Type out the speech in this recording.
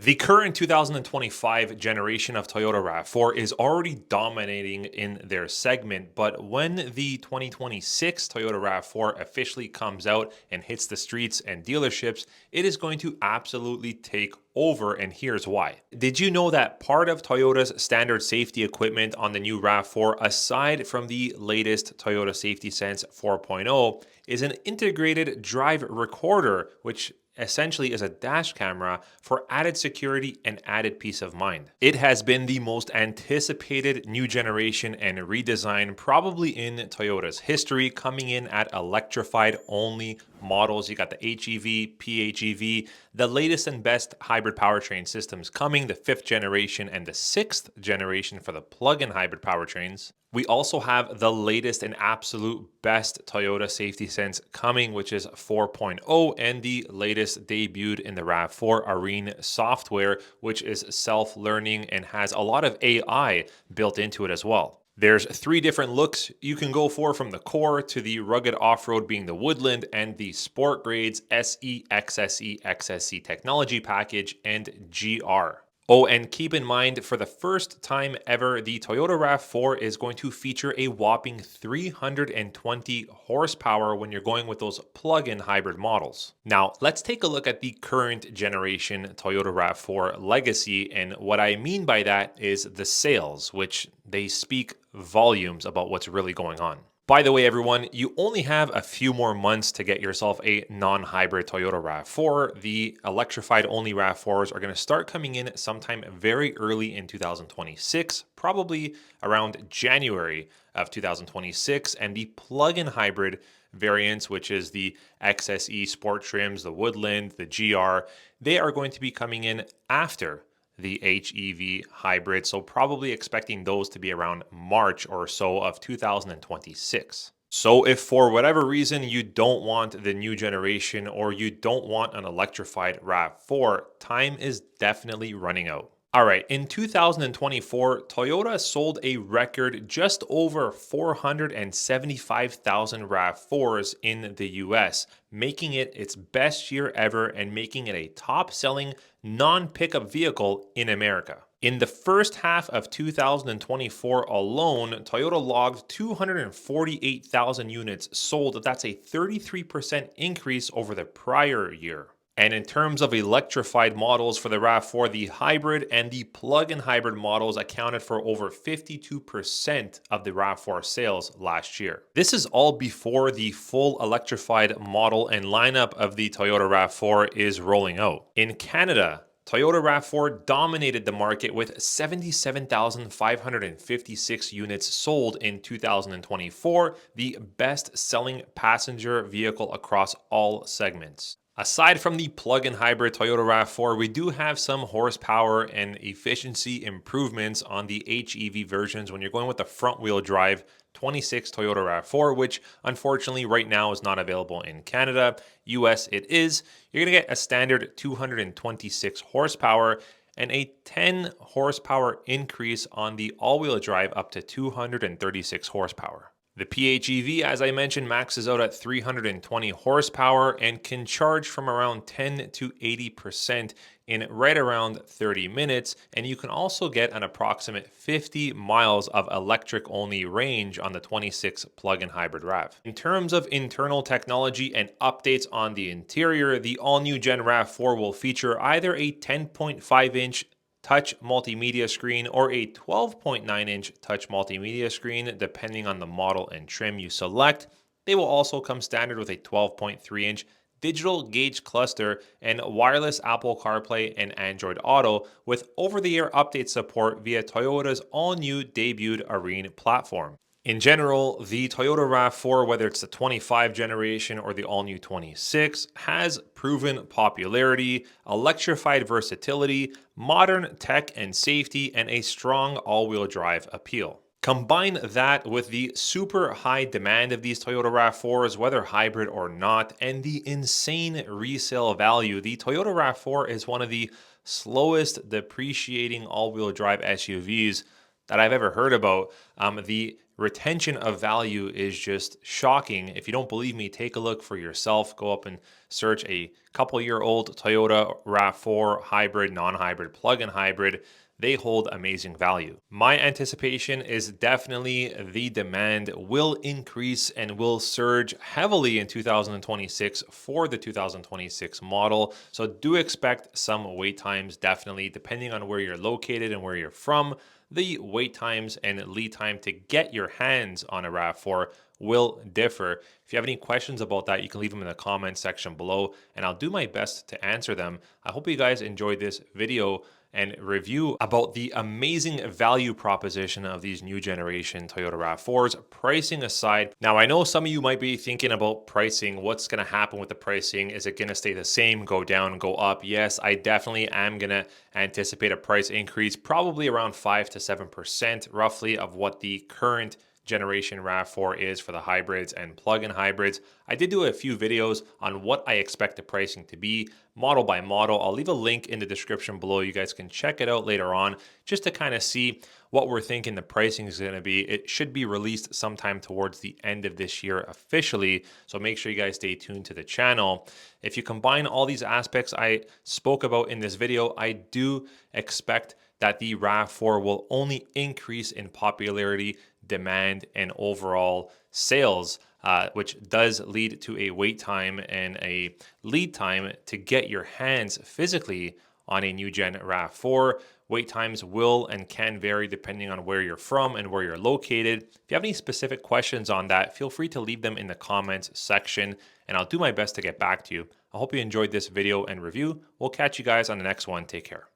The current 2025 generation of Toyota RAV4 is already dominating in their segment, but when the 2026 Toyota RAV4 officially comes out and hits the streets and dealerships, it is going to absolutely take over, and here's why. Did you know that part of Toyota's standard safety equipment on the new RAV4, aside from the latest Toyota Safety Sense 4.0, is an integrated drive recorder, which essentially is a dash camera for added security and added peace of mind. It has been the most anticipated new generation and redesign probably in Toyota's history, coming in at electrified only models. You got the HEV, PHEV, the latest and best hybrid powertrain systems coming, the 5th generation and the 6th generation for the plug-in hybrid powertrains. We also have the latest and absolute best Toyota Safety Sense coming, which is 4.0, and the latest debuted in the RAV4 Arena software, which is self-learning and has a lot of AI built into it as well. There's 3 different looks you can go for, from the core to the rugged off-road being the Woodland, and the sport grades SE, XSE, XSE technology package, and GR. Oh, and keep in mind, for the first time ever, the Toyota RAV4 is going to feature a whopping 320 horsepower when you're going with those plug-in hybrid models. Now, let's take a look at the current generation Toyota RAV4 legacy, and what I mean by that is the sales, which they speak volumes about what's really going on. By the way, everyone, you only have a few more months to get yourself a non-hybrid Toyota RAV4. The electrified only RAV4s are going to start coming in sometime very early in 2026, probably around January of 2026, and the plug-in hybrid variants, which is the XSE Sport trims, the Woodland, the GR, they are going to be coming in after the HEV hybrid, so probably expecting those to be around March or so of 2026. So if for whatever reason you don't want the new generation or you don't want an electrified RAV4, time is definitely running out. All right, in 2024, Toyota sold a record just over 475,000 RAV4s in the US, making it its best year ever and making it a top-selling non-pickup vehicle in America. In the first half of 2024 alone, Toyota logged 248,000 units sold. That's a 33% increase over the prior year. And in terms of electrified models for the RAV4, the hybrid and the plug-in hybrid models accounted for over 52% of the RAV4 sales last year. This is all before the full electrified model and lineup of the Toyota RAV4 is rolling out. In Canada, Toyota RAV4 dominated the market with 77,556 units sold in 2024, the best-selling passenger vehicle across all segments. Aside from the plug-in hybrid Toyota RAV4, we do have some horsepower and efficiency improvements on the HEV versions when you're going with the front-wheel drive 26 Toyota RAV4, which unfortunately right now is not available in Canada. US it is. You're going to get a standard 226 horsepower and a 10 horsepower increase on the all-wheel drive up to 236 horsepower. The PHEV, as I mentioned, maxes out at 320 horsepower and can charge from around 10 to 80% in right around 30 minutes. And you can also get an approximate 50 miles of electric-only range on the 26 plug-in hybrid RAV. In terms of internal technology and updates on the interior, the all-new Gen RAV4 will feature either a 10.5-inch touch multimedia screen or a 12.9-inch touch multimedia screen, depending on the model and trim you select. They will also come standard with a 12.3-inch digital gauge cluster and wireless Apple CarPlay and Android Auto with over-the-air update support via Toyota's all-new debuted Arena platform. In general, the Toyota RAV4, whether it's the 25 generation or the all-new 26, has proven popularity, electrified versatility, modern tech and safety, and a strong all-wheel drive appeal. Combine that with the super high demand of these Toyota RAV4s, whether hybrid or not, and the insane resale value. The Toyota RAV4 is one of the slowest depreciating all-wheel drive SUVs that I've ever heard about. The retention of value is just shocking. If you don't believe me, take a look for yourself. Go up and search a couple-year-old Toyota RAV4 hybrid, non-hybrid, plug-in hybrid. They hold amazing value. My anticipation is definitely the demand will increase and will surge heavily in 2026 for the 2026 model. So do expect some wait times, definitely, depending on where you're located and where you're from. The wait times and lead time to get your hands on a RAV4 will differ. If you have any questions about that, you can leave them in the comment section below, and I'll do my best to answer them. I hope you guys enjoyed this video and review about the amazing value proposition of these new generation Toyota RAV4s, pricing aside. Now, I know some of you might be thinking about pricing. What's going to happen with the pricing? Is it going to stay the same, go down, go up? Yes, I definitely am going to anticipate a price increase, probably around 5 to 7% roughly of what the current generation RAV4 is for the hybrids and plug-in hybrids. I did do a few videos on what I expect the pricing to be model by model. I'll leave a link in the description below. You guys can check it out later on just to kind of see what we're thinking the pricing is going to be. It should be released sometime towards the end of this year officially, so make sure you guys stay tuned to the channel. If you combine all these aspects I spoke about in this video, I do expect that the RAV4 will only increase in popularity, demand, and overall sales, which does lead to a wait time and a lead time to get your hands physically on a new gen RAV4. Wait times will and can vary depending on where you're from and where you're located. If you have any specific questions on that, feel free to leave them in the comments section, and I'll do my best to get back to you. I hope you enjoyed this video and review. We'll catch you guys on the next one. Take care.